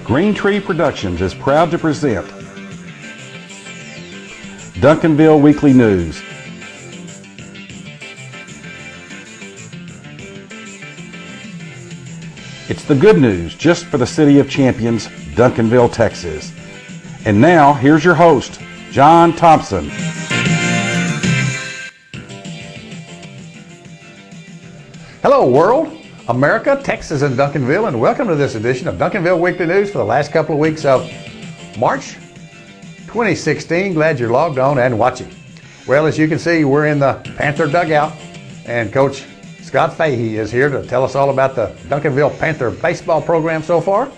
Green Tree Productions is proud to present Duncanville Weekly News. It's the good news just for the City of Champions, Duncanville, Texas. And now, here's your host, John Thompson. Hello, world, America, Texas, and Duncanville, and welcome to this edition of Duncanville Weekly News for the last couple of weeks of March 2016. Glad you're logged on and watching. Well, as you can see, we're in the Panther Dugout, and Coach Scott Fahey is here to tell us all about the Duncanville Panther baseball program so far,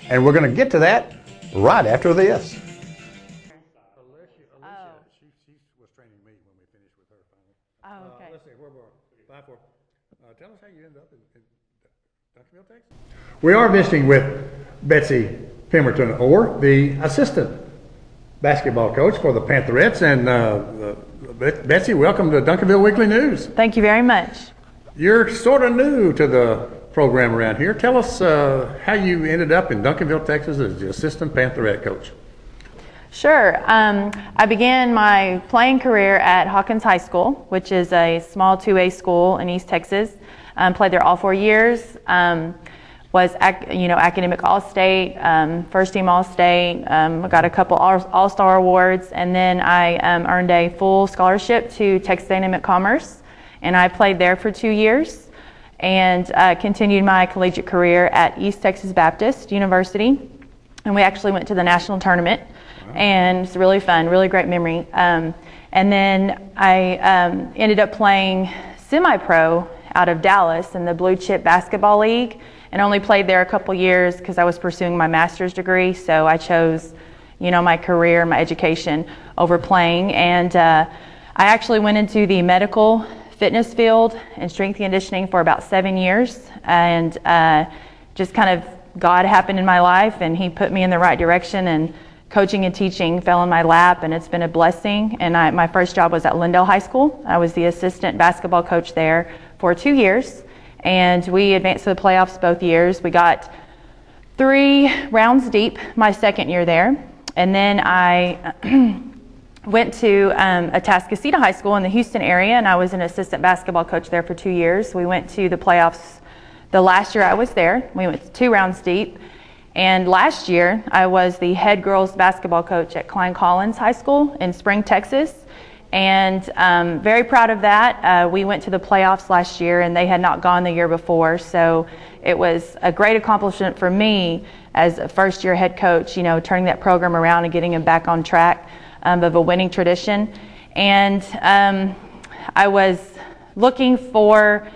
and we're going to get to that right after this. She was training me when we finished with her finally. Oh, okay. Let's see, where were we? 5-4. Tell us how you ended up in Duncanville, Texas. We are visiting with Betsy Pemberton-Orr, the assistant basketball coach for the Pantherettes. And Betsy, welcome to Duncanville Weekly News. Thank you very much. You're sort of new to the program around here. Tell us how you ended up in Duncanville, Texas as the assistant Pantherette coach. Sure. I began my playing career at Hawkins High School, which is a small 2A school in East Texas. Played there all 4 years. Was academic All-State, first team All-State. Got a couple All-Star awards, and then I earned a full scholarship to Texas A&M at Commerce, and I played there for 2 years, and continued my collegiate career at East Texas Baptist University, and we actually went to the national tournament. And it's really fun, really great memory. And then I ended up playing semi-pro out of Dallas in the Blue Chip Basketball League, and only played there a couple years because I was pursuing my master's degree. So I chose, my career, my education over playing. And I actually went into the medical fitness field and strength conditioning for about 7 years. And just kind of God happened in my life, and He put me in the right direction, and coaching and teaching fell in my lap, and it's been a blessing. And my first job was at Lindale High School. I was the assistant basketball coach there for 2 years, and we advanced to the playoffs both years. We got 3 rounds deep my second year there, and then I went to Atascocita High School in the Houston area, and I was an assistant basketball coach there for 2 years. We went to the playoffs the last year I was there. We went 2 rounds deep. And last year, I was the head girls basketball coach at Klein Collins High School in Spring, Texas. And very proud of that. We went to the playoffs last year, and they had not gone the year before. So it was a great accomplishment for me as a first-year head coach, turning that program around and getting them back on track of a winning tradition. And I was looking for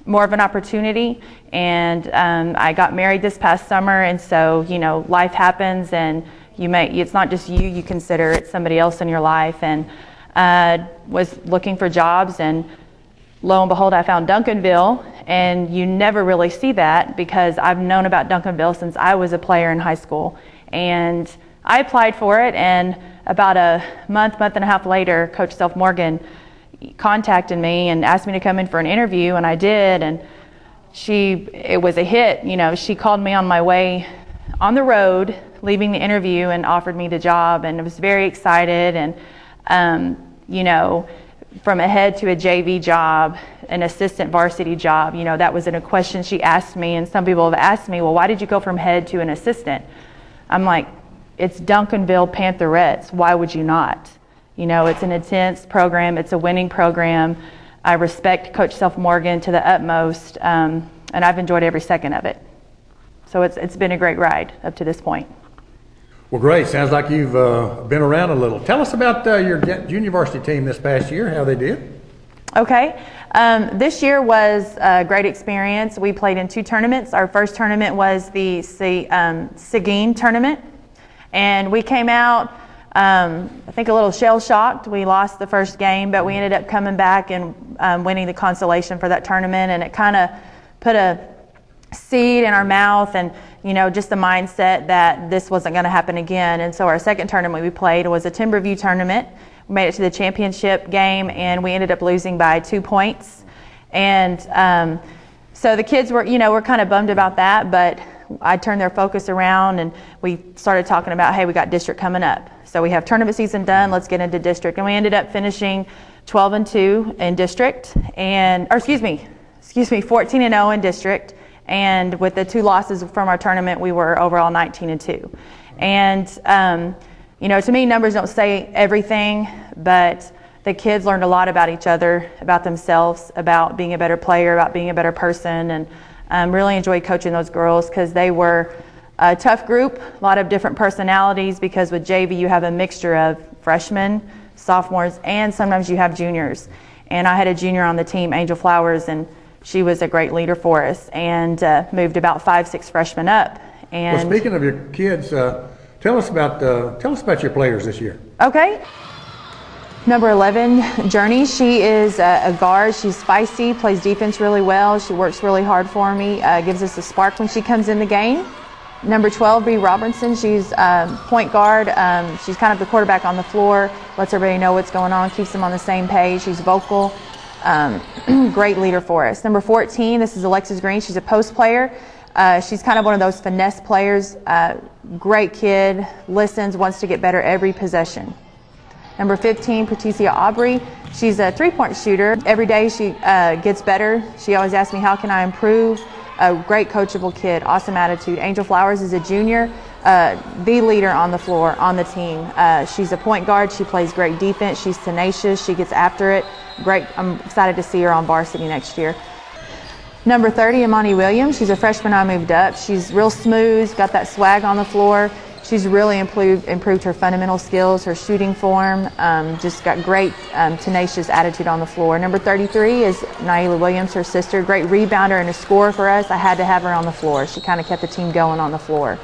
more of an opportunity, and I got married this past summer, and so life happens, and it's not just you consider, it's somebody else in your life, and was looking for jobs, and lo and behold I found Duncanville, and you never really see that because I've known about Duncanville since I was a player in high school. And I applied for it, and about a month and a half later, Coach Self Morgan contacted me and asked me to come in for an interview, and I did, and it was a hit. She called me on my way on the road, leaving the interview, and offered me the job, and I was very excited. And from a head to a JV job, an assistant varsity job, that was a question she asked me, and some people have asked me, well, why did you go from head to an assistant? I'm like, it's Duncanville Pantherettes, why would you not? It's an intense program. It's a winning program. I respect Coach Self Morgan to the utmost, and I've enjoyed every second of it. So it's been a great ride up to this point. Well, great. Sounds like you've been around a little. Tell us about your junior varsity team this past year, how they did. Okay. This year was a great experience. We played in 2 tournaments. Our first tournament was the Seguin tournament, and we came out I think a little shell-shocked. We lost the first game, but we ended up coming back and winning the consolation for that tournament, and it kind of put a seed in our mouth and, just the mindset that this wasn't going to happen again. And so our second tournament we played was a Timberview tournament. We made it to the championship game, and we ended up losing by 2 points. And so the kids were, were kind of bummed about that, but I turned their focus around, and we started talking about, hey, we got district coming up. So we have tournament season done, let's get into district. And we ended up finishing 12-2 in district, 14-0 in district. And with the 2 losses from our tournament, we were overall 19-2. And, to me, numbers don't say everything, but the kids learned a lot about each other, about themselves, about being a better player, about being a better person, and really enjoyed coaching those girls because they were a tough group, a lot of different personalities, because with JV you have a mixture of freshmen, sophomores, and sometimes you have juniors. And I had a junior on the team, Angel Flowers, and she was a great leader for us, and moved about 5-6 freshmen up. And well, speaking of your kids, tell us about your players this year. Okay. Number 11, Journey. She is a guard. She's feisty, plays defense really well. She works really hard for me, gives us a spark when she comes in the game. Number 12, Bree Robertson. She's point guard. She's kind of the quarterback on the floor, lets everybody know what's going on, keeps them on the same page. She's vocal. Great leader for us. Number 14, this is Alexis Green. She's a post player. She's kind of one of those finesse players. Great kid, listens, wants to get better every possession. Number 15, Patricia Aubrey. She's a three-point shooter. Every day she gets better. She always asks me, how can I improve? A great coachable kid, awesome attitude. Angel Flowers is a junior, the leader on the floor, on the team. She's a point guard. She plays great defense. She's tenacious. She gets after it. Great. I'm excited to see her on varsity next year. Number 30, Imani Williams. She's a freshman I moved up. She's real smooth, got that swag on the floor. She's really improved her fundamental skills, her shooting form, just got great tenacious attitude on the floor. Number 33 is Naila Williams, her sister, great rebounder and a scorer for us. I had to have her on the floor. She kind of kept the team going on the floor.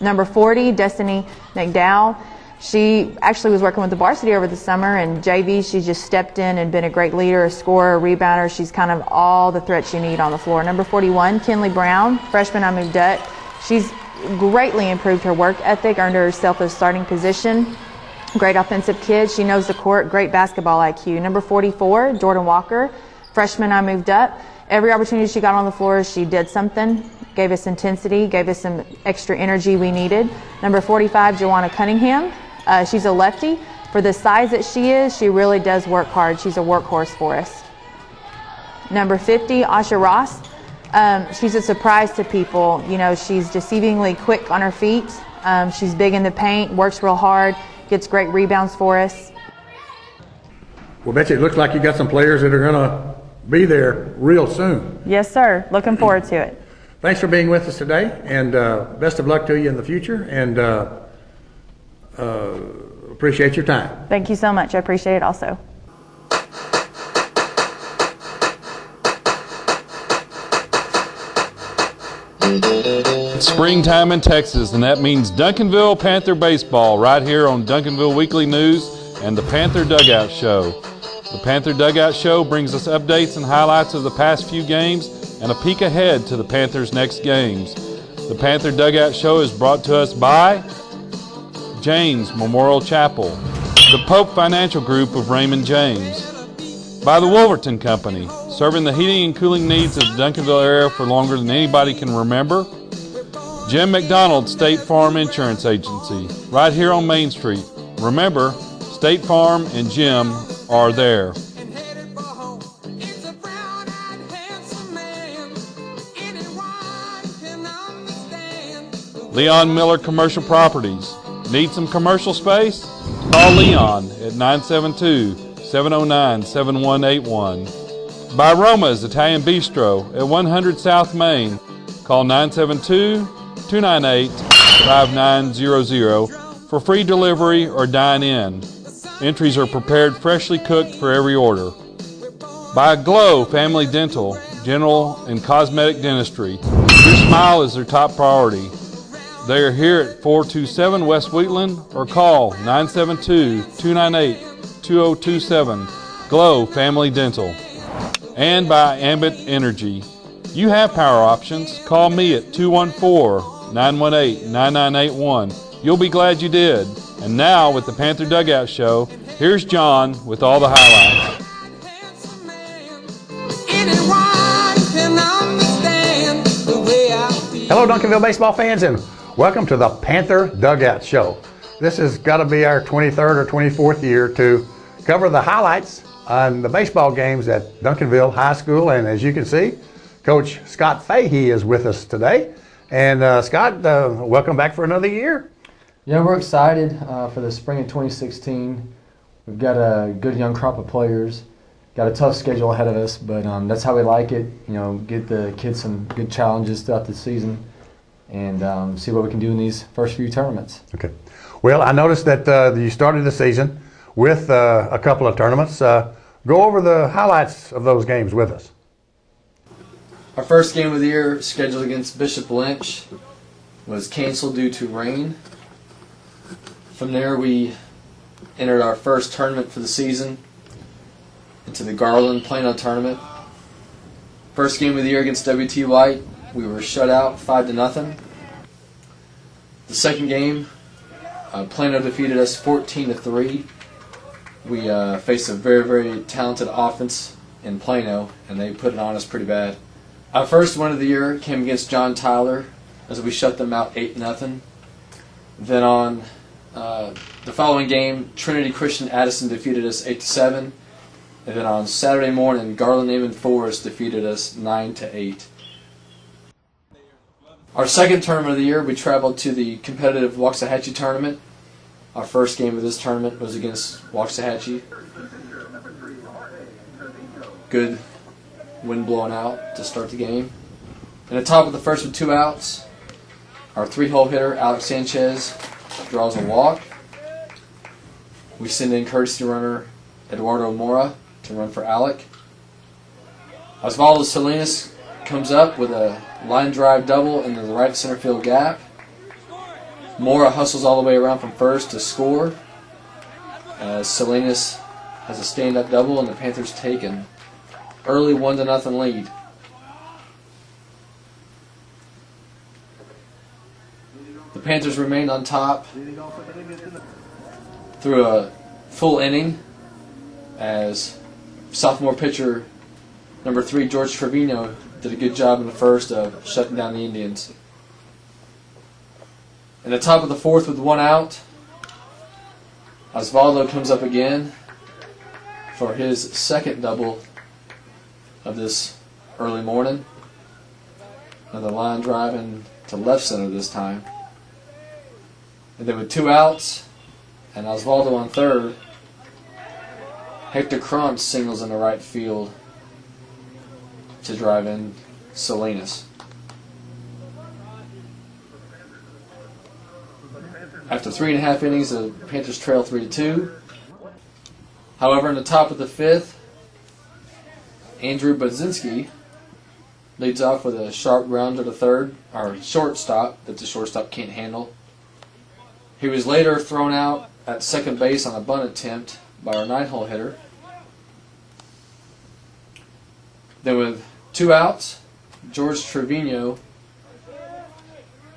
Number 40, Destiny McDowell. She actually was working with the varsity over the summer, and JV, she just stepped in and been a great leader, a scorer, a rebounder. She's kind of all the threats you need on the floor. Number 41, Kinley Brown, freshman I moved up. She's greatly improved her work ethic, earned herself a starting position. Great offensive kid. She knows the court, great basketball IQ. Number 44, Jordan Walker, freshman I moved up. Every opportunity she got on the floor, she did something, gave us intensity, gave us some extra energy we needed. Number 45, Joanna Cunningham. She's a lefty. For the size that she is, she really does work hard. She's a workhorse for us. Number 50, Asha Ross. She's a surprise to people. You know, she's deceivingly quick on her feet. She's big in the paint, works real hard, gets great rebounds for us. Well, Betsy, it looks like you got some players that are going to be there real soon. Yes, sir. Looking forward to it. Thanks for being with us today, and best of luck to you in the future, and appreciate your time. Thank you so much. I appreciate it also. It's springtime in Texas, and that means Duncanville Panther baseball right here on Duncanville Weekly News and the Panther Dugout Show. The Panther Dugout Show brings us updates and highlights of the past few games and a peek ahead to the Panthers' next games. The Panther Dugout Show is brought to us by James Memorial Chapel, the Pope Financial Group of Raymond James, by the Wolverton Company, serving the heating and cooling needs of the Duncanville area for longer than anybody can remember. Jim McDonald State Farm Insurance Agency, right here on Main Street. Remember, State Farm and Jim are there. Leon Miller Commercial Properties. Need some commercial space? Call Leon at 972-709-7181. By Roma's Italian Bistro at 100 South Main. Call 972-298-5900 for free delivery or dine-in. Entries are prepared freshly cooked for every order. By Glow Family Dental, General and Cosmetic Dentistry. Your smile is their top priority. They are here at 427 West Wheatland or call 972-298-2027. Glow Family Dental. And by Ambit Energy. You have power options. Call me at 214-918-9981. You'll be glad you did. And now with the Panther Dugout Show, Here's John with all the highlights. Hello, Duncanville baseball fans, and welcome to the Panther Dugout Show. This has got to be our 23rd or 24th year to cover the highlights on the baseball games at Duncanville High School. And as you can see, Coach Scott Fahey is with us today. And Scott, welcome back for another year. Yeah, we're excited for the spring of 2016. We've got a good young crop of players. Got a tough schedule ahead of us, but that's how we like it. You know, get the kids some good challenges throughout the season, and see what we can do in these first few tournaments. Okay. Well, I noticed that you started the season with a couple of tournaments. Go over the highlights of those games with us. Our first game of the year, scheduled against Bishop Lynch, was canceled due to rain. From there, we entered our first tournament for the season into the Garland Plano tournament. First game of the year against WT White, we were shut out 5-0. The second game, Plano defeated us 14-3. We faced a very, very talented offense in Plano, and they put it on us pretty bad. Our first win of the year came against John Tyler, as we shut them out 8-0. Then on the following game, Trinity Christian Addison defeated us 8-7. And then on Saturday morning, Garland Naaman Forest defeated us 9-8. Our second tournament of the year, we traveled to the competitive Waxahachie tournament. Our first game of this tournament was against Waxahachie. Good wind blowing out to start the game. In the top of the first with 2 outs, our 3-hole hitter, Alex Sanchez, draws a walk. We send in courtesy runner Eduardo Mora to run for Alec. Osvaldo Salinas comes up with a line drive double into the right center field gap. Mora hustles all the way around from first to score, as Salinas has a stand-up double and the Panthers take an early 1-0 lead. The Panthers remained on top through a full inning, as sophomore pitcher number 3, George Trevino, did a good job in the first of shutting down the Indians. In the top of the fourth with 1 out, Osvaldo comes up again for his second double of this early morning. Another line drive into left center this time. And then with 2 outs and Osvaldo on third, Hector Krantz singles in the right field to drive in Salinas. After 3.5 innings, the Panthers trail 3-2. However, in the top of the 5th, Andrew Budzinski leads off with a sharp grounder to third, or shortstop, that the shortstop can't handle. He was later thrown out at second base on a bunt attempt by our 9-hole hitter. Then with 2 outs, George Trevino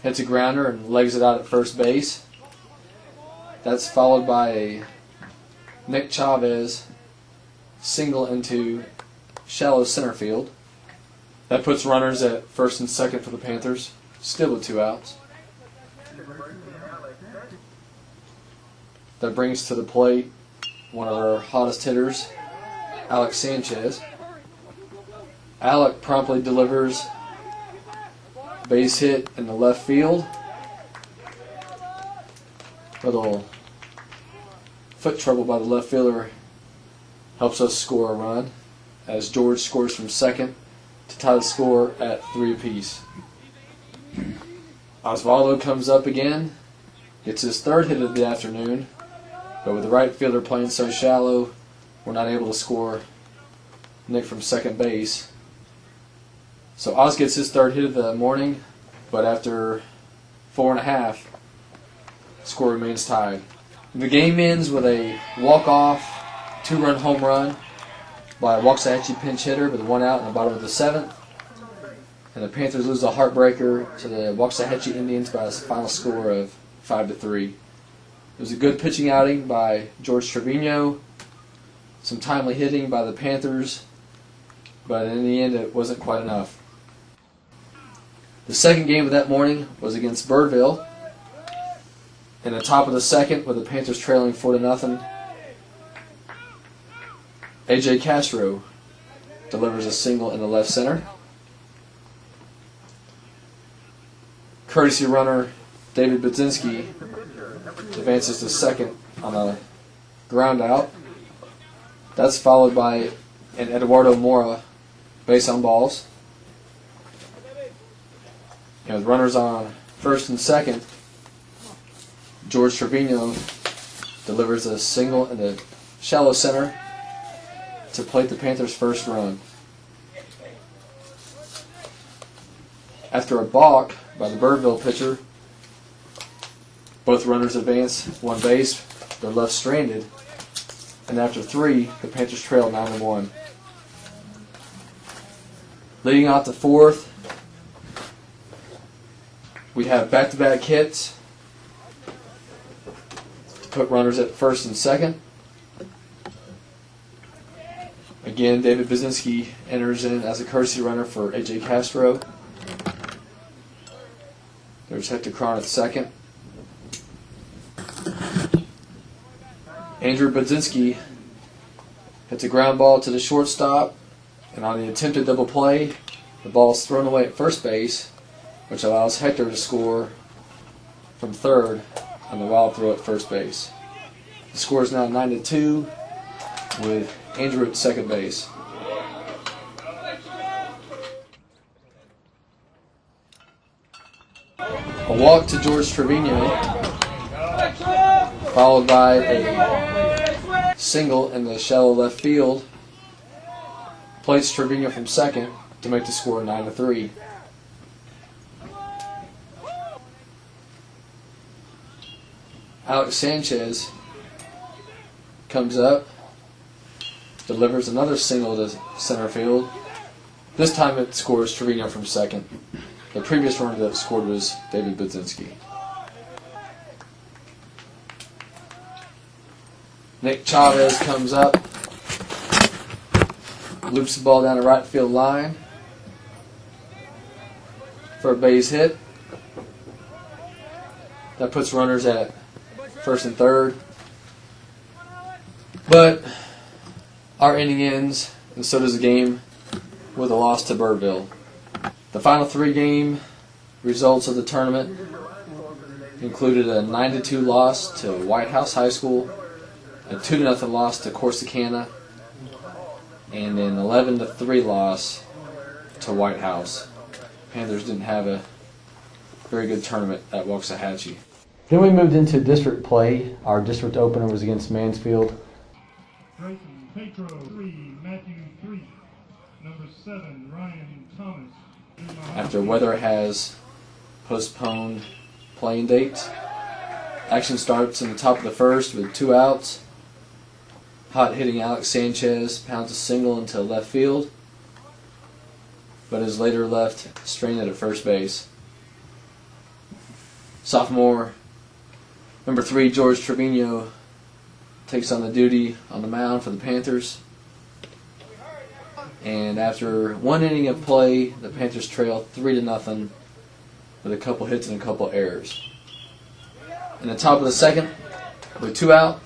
hits a grounder and legs it out at first base. That's followed by a Nick Chavez single into shallow center field. That puts runners at first and second for the Panthers, still with 2 outs. That brings to the plate one of our hottest hitters, Alex Sanchez. Alec promptly delivers a base hit in the left field. Little foot trouble by the left fielder helps us score a run, as George scores from second to tie the score at 3 apiece. Osvaldo comes up again, gets his third hit of the afternoon, but with the right fielder playing so shallow, we're not able to score Nick from second base. So Oz gets his third hit of the morning, but after 4.5, score remains tied. The game ends with a walk-off 2-run home run by a Waxahachie pinch hitter with 1 out in the bottom of the 7th. And the Panthers lose a heartbreaker to the Waxahachie Indians by a final score of 5-3. It was a good pitching outing by George Trevino, some timely hitting by the Panthers, but in the end it wasn't quite enough. The second game of that morning was against Birdville. In the top of the second, with the Panthers trailing 4-0, A.J. Castro delivers a single in the left center. Courtesy runner David Budzinski advances to second on a ground out. That's followed by an Eduardo Mora base on balls. And with runners on first and second, George Trevino delivers a single in the shallow center to plate the Panthers' first run. After a balk by the Birdville pitcher, both runners advance one base. They're left stranded. And after 3, the Panthers trail 9-1. Leading off the fourth, we have back-to-back hits to put runners at first and second. Again, David Budzinski enters in as a courtesy runner for A.J. Castro. There's Hector Cron at second. Andrew Budzinski hits a ground ball to the shortstop, and on the attempted double play, the ball is thrown away at first base, which allows Hector to score from third on the wild throw at first base. The score is now 9-2 with Andrew at second base. A walk to George Trevino, followed by a single in the shallow left field, plates Trevino from second to make the score 9-3. Alex Sanchez comes up, delivers another single to center field. This time it scores Trevino from second. The previous runner that scored was David Budzinski. Nick Chavez comes up, loops the ball down the right field line for a base hit. That puts runners at first and third. But our inning ends, and so does the game, with a loss to Birdville. The final 3 game results of the tournament included a 9-2 loss to White House High School, a 2-0 loss to Corsicana, and an 11-3 loss to White House. Panthers didn't have a very good tournament at Waxahachie. Then we moved into district play. Our district opener was against Mansfield. Grayson Petro 3, Matthew 3, number 7 Ryan Thomas. After weather has postponed playing dates, action starts in the top of the first with 2 outs. Hot hitting Alex Sanchez pounds a single into left field, but is later left stranded at first base. Sophomore number 3 George Trevino takes on the duty on the mound for the Panthers. And after 1 inning of play, the Panthers trail 3-0 with a couple hits and a couple errors. In the top of the second, with 2 out,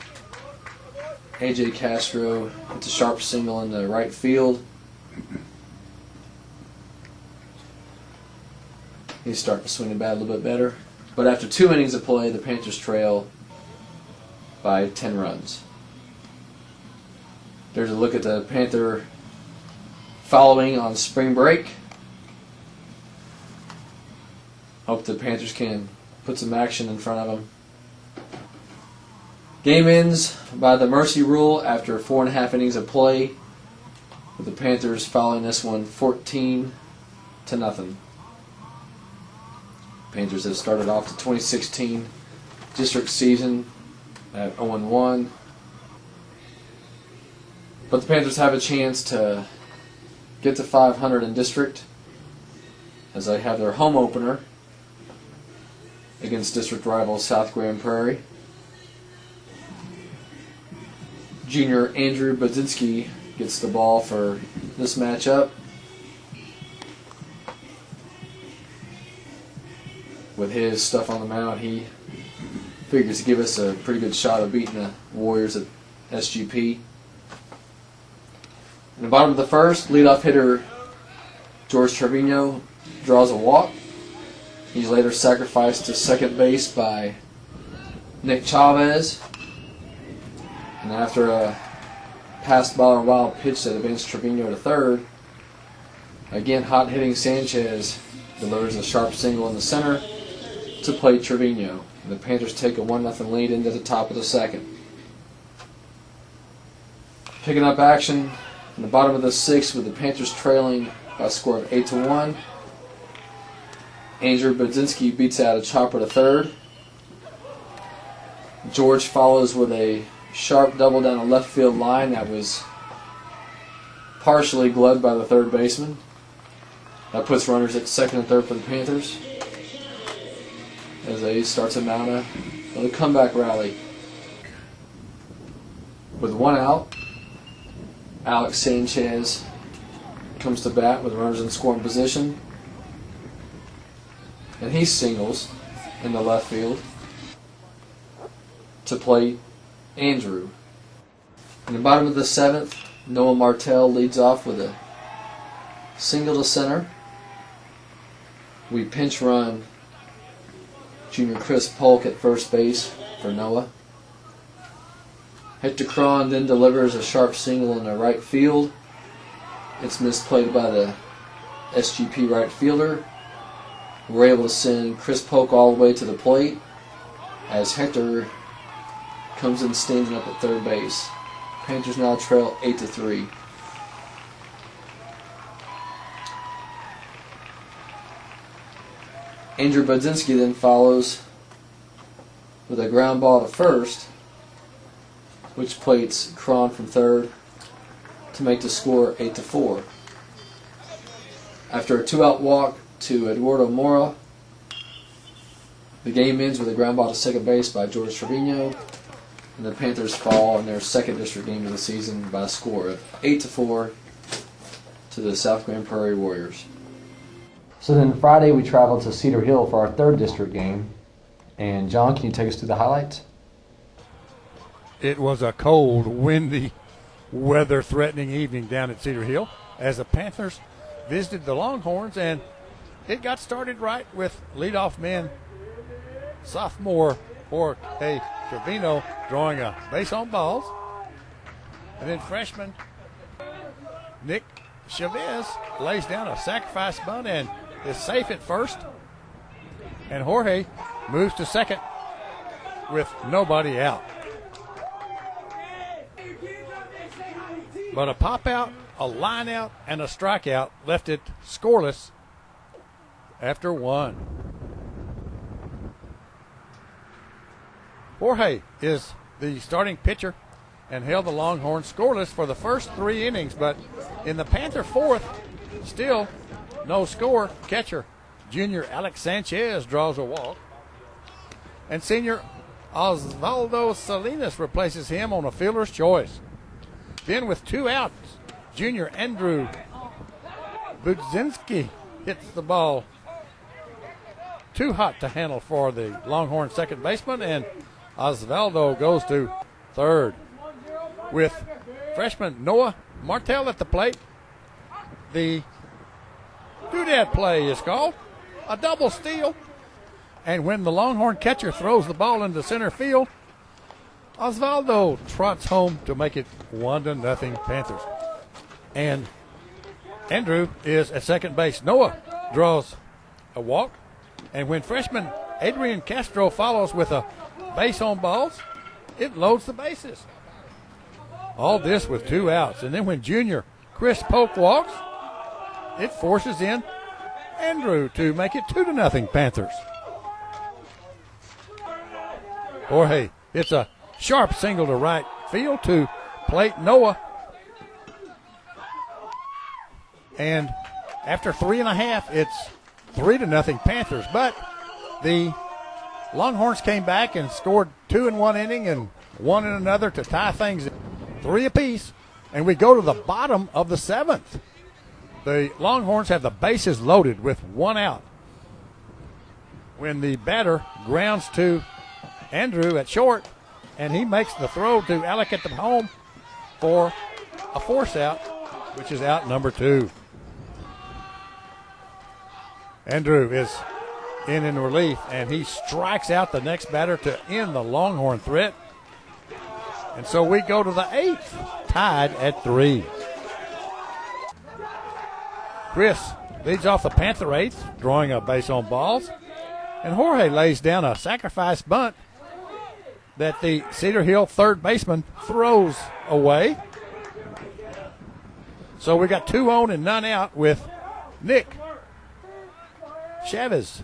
A.J. Castro hits a sharp single in the right field. He's starting to swing the bat a little bit better. But after 2 innings of play, the Panthers trail by 10 runs. There's a look at the Panther following on spring break. Hope the Panthers can put some action in front of them. Game ends by the mercy rule after 4.5 innings of play, with the Panthers following this one 14-0. Panthers have started off the 2016 district season at 0-1. But the Panthers have a chance to get to 500 in district, as they have their home opener against district rival South Grand Prairie. Junior Andrew Budzinski gets the ball for this matchup. With his stuff on the mound, he figures to give us a pretty good shot of beating the Warriors at SGP. In the bottom of the first, leadoff hitter George Trevino draws a walk. He's later sacrificed to second base by Nick Chavez. And after a passed ball and wild pitch that advanced Trevino to third, again hot-hitting Sanchez delivers a sharp single in the center to play Trevino. And the Panthers take a 1-0 lead into the top of the second. Picking up action in the bottom of the sixth with the Panthers trailing by a score of 8-1. Andrew Budzinski beats out a chopper to third. George follows with a sharp double down a left field line that was partially gloved by the third baseman. That puts runners at second and third for the Panthers as they start to mount a comeback rally. With one out, Alex Sanchez comes to bat with runners in scoring position, and he singles in the left field to play Andrew. In the bottom of the seventh, Noah Martell leads off with a single to center. We pinch run junior Chris Polk at first base for Noah. Hector Cron then delivers a sharp single in the right field. It's misplayed by the SGP right fielder. We're able to send Chris Polk all the way to the plate as Hector comes in standing up at third base. Panthers now trail 8-3. Andrew Budzinski then follows with a ground ball to first, which plates Cron from third to make the score 8-4. After a 2-out walk to Eduardo Mora, the game ends with a ground ball to second base by George Trevino, and the Panthers fall in their second district game of the season by a score of 8-4 to the South Grand Prairie Warriors. So then Friday we traveled to Cedar Hill for our third district game. And John, can you take us through the highlights? It was a cold, windy, weather-threatening evening down at Cedar Hill as the Panthers visited the Longhorns, and it got started right with leadoff man sophomore Jorge Trevino drawing a base on balls, and then freshman Nick Chavez lays down a sacrifice bunt and is safe at first, and Jorge moves to second with nobody out. But a pop out, a line out, and a strikeout left it scoreless after one. Jorge is the starting pitcher and held the Longhorns scoreless for the first 3 innings, but in the Panther fourth, still no score. Catcher junior Alex Sanchez draws a walk, and senior Osvaldo Salinas replaces him on a fielder's choice. Then with 2 outs, junior Andrew Budzinski hits the ball too hot to handle for the Longhorn second baseman, and Osvaldo goes to third. With freshman Noah Martell at the plate, the doodad play is called, a double steal. And when the Longhorn catcher throws the ball into center field, Osvaldo trots home to make it 1-0 Panthers. And Andrew is at second base. Noah draws a walk. And when freshman Adrian Castro follows with a base on balls, it loads the bases. All this with 2 outs. And then when junior Chris Polk walks, it forces in Andrew to make it 2-0 Panthers. Jorge hits a sharp single to right field to plate Noah. And after 3.5, it's 3-0 Panthers. But the Longhorns came back and scored 2 in one inning and 1 in another to tie things. 3 apiece, and we go to the bottom of the 7th. The Longhorns have the bases loaded with 1 out when the batter grounds to Andrew at short, and he makes the throw to Alec at the home for a force out, which is out number 2. Andrew is in relief, and he strikes out the next batter to end the Longhorn threat. And so we go to the 8th, tied at 3. Chris leads off the Panther 8th, drawing a base on balls. And Jorge lays down a sacrifice bunt that the Cedar Hill third baseman throws away. So we got 2 on and none out with Nick Chavez,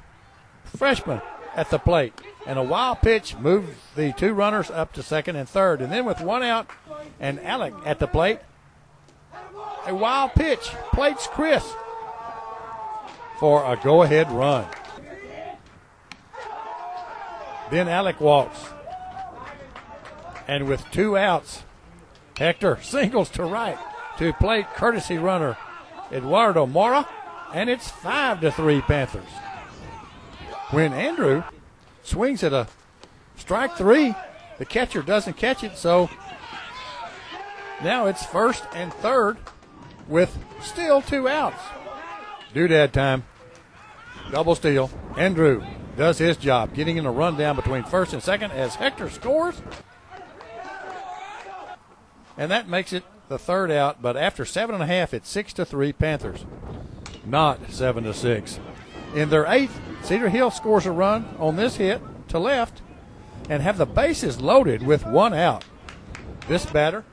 freshman, at the plate. And a wild pitch moved the 2 runners up to second and third. And then with 1 out and Alec at the plate, a wild pitch plates Chris for a go-ahead run. Then Alec walks. And with 2 outs, Hector singles to right to plate courtesy runner Eduardo Mora, and it's 5-3 Panthers. When Andrew swings at a strike 3, the catcher doesn't catch it, so now it's first and third with still 2 outs. Doodad time. Double steal. Andrew does his job, getting in a rundown between first and second as Hector scores. And that makes it the 3rd out, but after 7.5, it's 6-3 Panthers, not 7-6. In their 8th, Cedar Hill scores a run on this hit to left and have the bases loaded with 1 out. This batter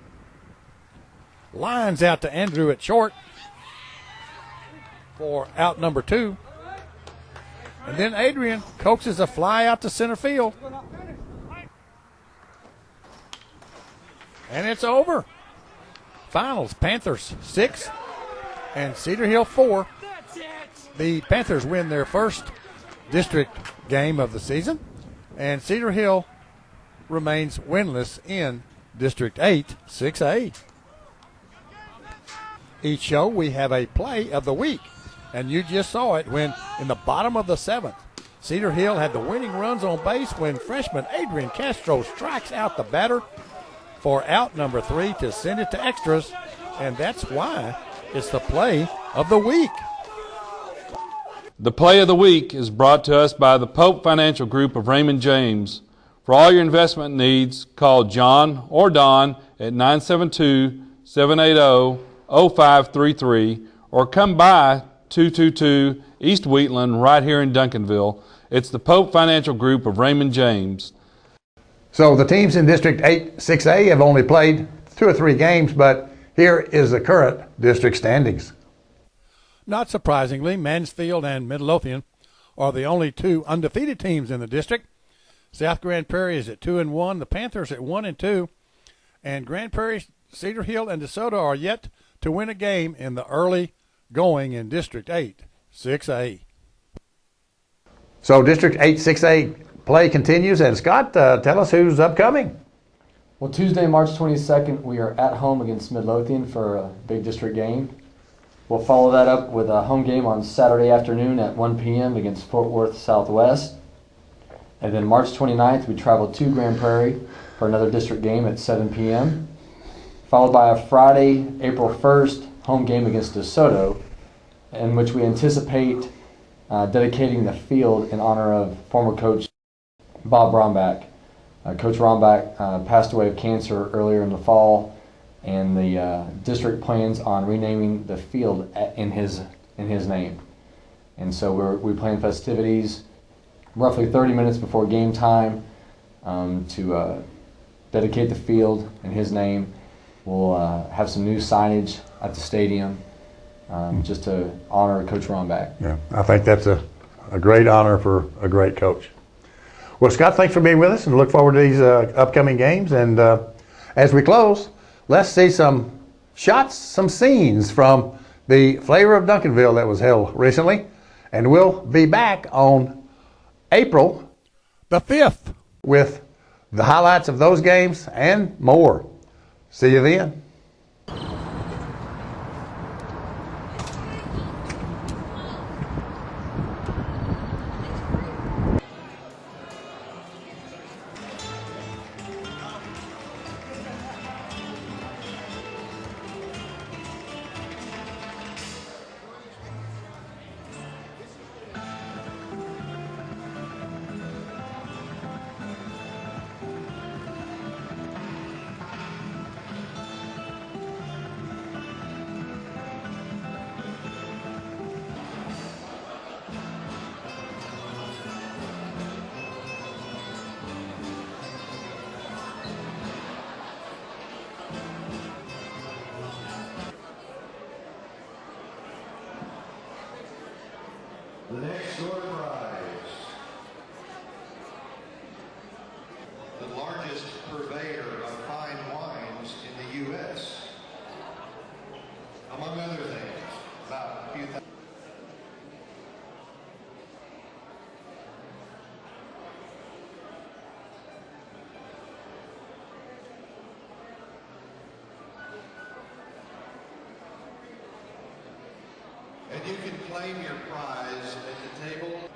lines out to Andrew at short for out number 2. And then Adrian coaxes a fly out to center field. And it's over. Finals, Panthers 6 and Cedar Hill 4. The Panthers win their first district game of the season, and Cedar Hill remains winless in District 8, 6A. Each show we have a play of the week, and you just saw it when in the bottom of the 7th, Cedar Hill had the winning runs on base when freshman Adrian Castro strikes out the batter for out number 3 to send it to extras, and that's why it's the play of the week. The play of the week is brought to us by the Pope Financial Group of Raymond James. For all your investment needs, call John or Don at 972-780-0533 or come by 222 East Wheatland right here in Duncanville. It's the Pope Financial Group of Raymond James. So the teams in District 8, 6A have only played 2 or 3 games, but here is the current district standings. Not surprisingly, Mansfield and Midlothian are the only 2 undefeated teams in the district. South Grand Prairie is at 2-1, the Panthers at 1-2, and Grand Prairie, Cedar Hill, and DeSoto are yet to win a game in the early going in District 8, 6A. So District 8, 6A play continues, and Scott, tell us who's upcoming. Well, Tuesday, March 22nd, we are at home against Midlothian for a big district game. We'll follow that up with a home game on Saturday afternoon at 1 p.m. against Fort Worth Southwest. And then March 29th, we travel to Grand Prairie for another district game at 7 p.m., followed by a Friday, April 1st, home game against DeSoto, in which we anticipate dedicating the field in honor of former coach Bob Rombach. Coach Rombach passed away of cancer earlier in the fall, and the district plans on renaming the field in his name. And so we plan festivities roughly 30 minutes before game time to dedicate the field in his name. We'll have some new signage at the stadium just to honor Coach Rombach. Yeah, I think that's a great honor for a great coach. Well, Scott, thanks for being with us, and look forward to these upcoming games. And as we close, let's see some shots, some scenes from the Flavor of Duncanville that was held recently. And we'll be back on April the 5th with the highlights of those games and more. See you then. The next door prize, the largest purveyor of fine wines in the U.S., among other things, about a few thousand. And you can claim your prize at the table.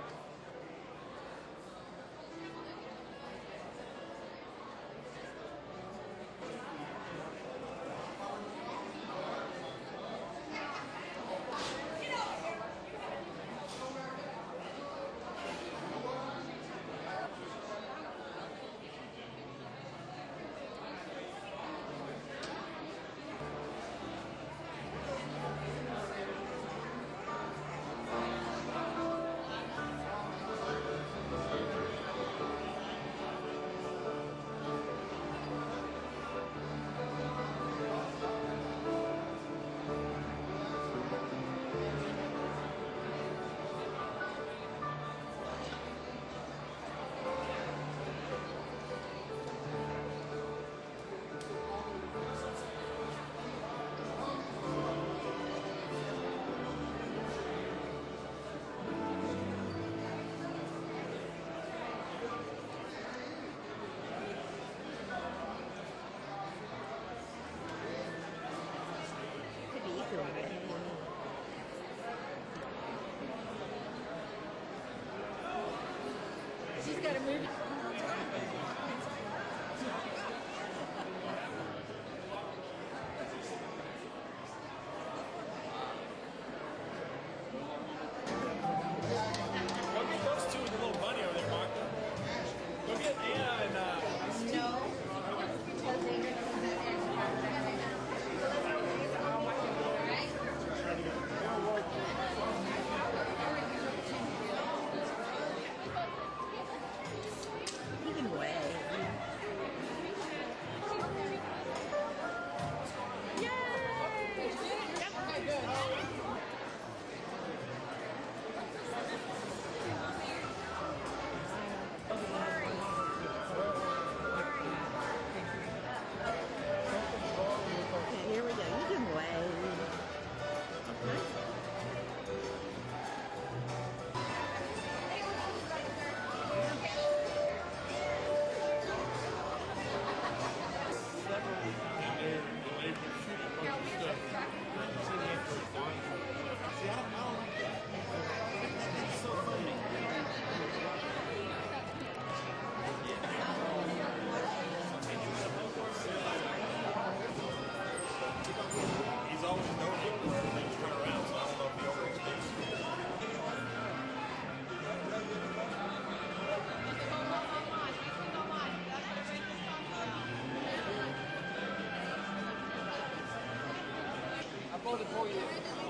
She's got to move. Go get those two with the little bunny over there, Martha. Go get Anna and Here we go. You can wave. he's always known it when things turn around, so I don't know if he overextends. I voted for you.